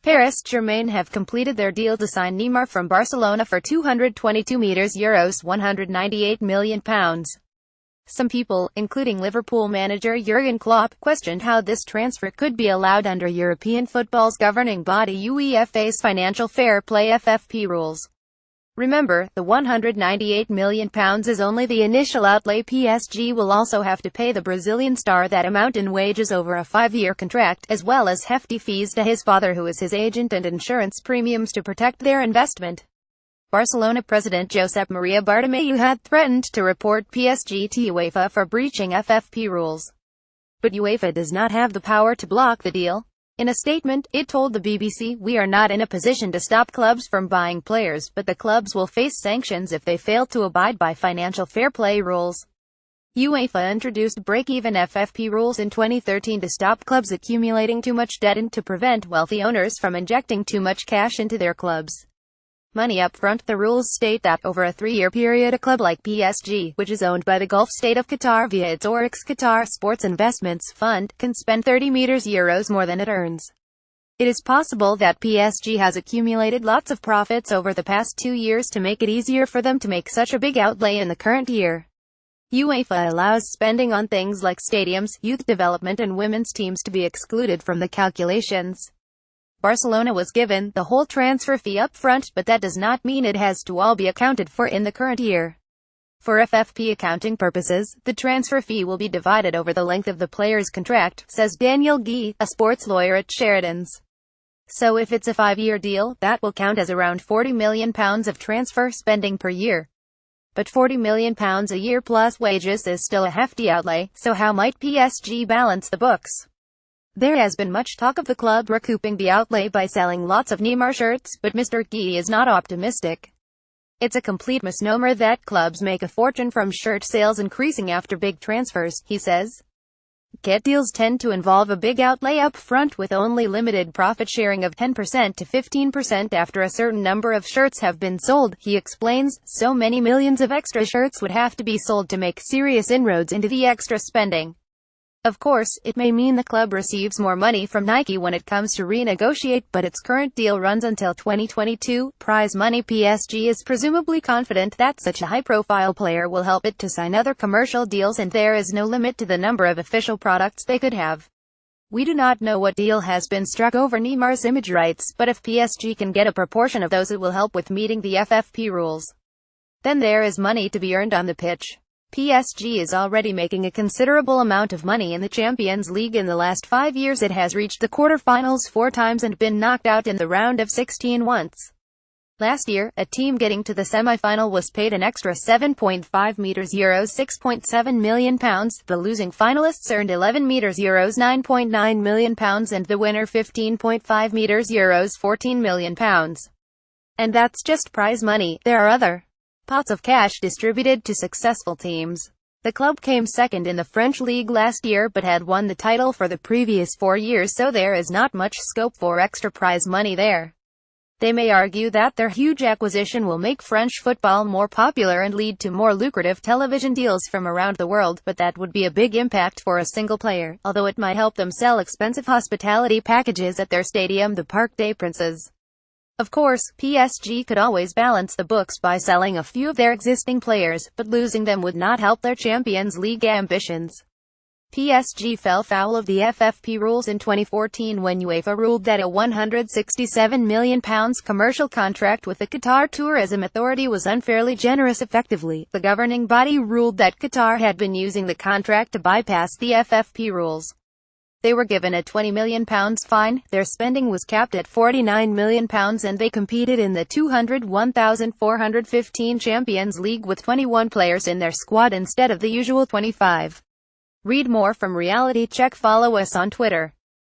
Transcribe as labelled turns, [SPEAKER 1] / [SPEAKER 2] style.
[SPEAKER 1] Paris Germain have completed their deal to sign Neymar from Barcelona for €222 million €198 million. Some people, including Liverpool manager Jurgen Klopp, questioned how this transfer could be allowed under European football's governing body UEFA's Financial Fair Play (FFP) rules. Remember, the €198 million is only the initial outlay. PSG will also have to pay the Brazilian star that amount in wages over a 5-year contract, as well as hefty fees to his father, who is his agent, and insurance premiums to protect their investment. Barcelona president Josep Maria Bartomeu had threatened to report PSG to UEFA for breaching FFP rules. But UEFA does not have the power to block the deal. In a statement, it told the BBC, "We are not in a position to stop clubs from buying players, but the clubs will face sanctions if they fail to abide by financial fair play rules." UEFA introduced break-even FFP rules in 2013 to stop clubs accumulating too much debt and to prevent wealthy owners from injecting too much cash into their clubs. Money up front. The rules state that, over a 3-year period, a club like PSG, which is owned by the Gulf state of Qatar via its Oryx Qatar Sports Investments Fund, can spend €30 million more than it earns. It is possible that PSG has accumulated lots of profits over the past 2 years to make it easier for them to make such a big outlay in the current year. UEFA allows spending on things like stadiums, youth development and women's teams to be excluded from the calculations. Barcelona was given the whole transfer fee up front, but that does not mean it has to all be accounted for in the current year. For FFP accounting purposes, the transfer fee will be divided over the length of the player's contract, says Daniel Guy, a sports lawyer at Sheridan's. So if it's a 5-year deal, that will count as around £40 million of transfer spending per year. But £40 million a year plus wages is still a hefty outlay, so how might PSG balance the books? There has been much talk of the club recouping the outlay by selling lots of Neymar shirts, but Mr. Guy is not optimistic. It's a complete misnomer that clubs make a fortune from shirt sales increasing after big transfers, he says. Get deals tend to involve a big outlay up front with only limited profit sharing of 10% to 15% after a certain number of shirts have been sold, he explains. So many millions of extra shirts would have to be sold to make serious inroads into the extra spending. Of course, it may mean the club receives more money from Nike when it comes to renegotiate, but its current deal runs until 2022. Prize money. PSG is presumably confident that such a high-profile player will help it to sign other commercial deals, and there is no limit to the number of official products they could have. We do not know what deal has been struck over Neymar's image rights, but if PSG can get a proportion of those, it will help with meeting the FFP rules. Then there is money to be earned on the pitch. PSG is already making a considerable amount of money in the Champions League. In the last 5 years it has reached the quarter-finals 4 times and been knocked out in the round of 16 once. Last year, a team getting to the semi-final was paid an extra €7.5 million €6.7 million. The losing finalists earned €11 million €9.9 million and the winner €15.5 million €14 million. And that's just prize money. There are other pots of cash distributed to successful teams. The club came second in the French league last year but had won the title for the previous 4 years, so there is not much scope for extra prize money there. They may argue that their huge acquisition will make French football more popular and lead to more lucrative television deals from around the world, but that would be a big impact for a single player, although it might help them sell expensive hospitality packages at their stadium, the Parc des Princes. Of course, PSG could always balance the books by selling a few of their existing players, but losing them would not help their Champions League ambitions. PSG fell foul of the FFP rules in 2014 when UEFA ruled that a £167 million commercial contract with the Qatar Tourism Authority was unfairly generous. Effectively, the governing body ruled that Qatar had been using the contract to bypass the FFP rules. They were given a £20 million fine, their spending was capped at £49 million and they competed in the 201,415 Champions League with 21 players in their squad instead of the usual 25. Read more from Reality Check. Follow us on Twitter.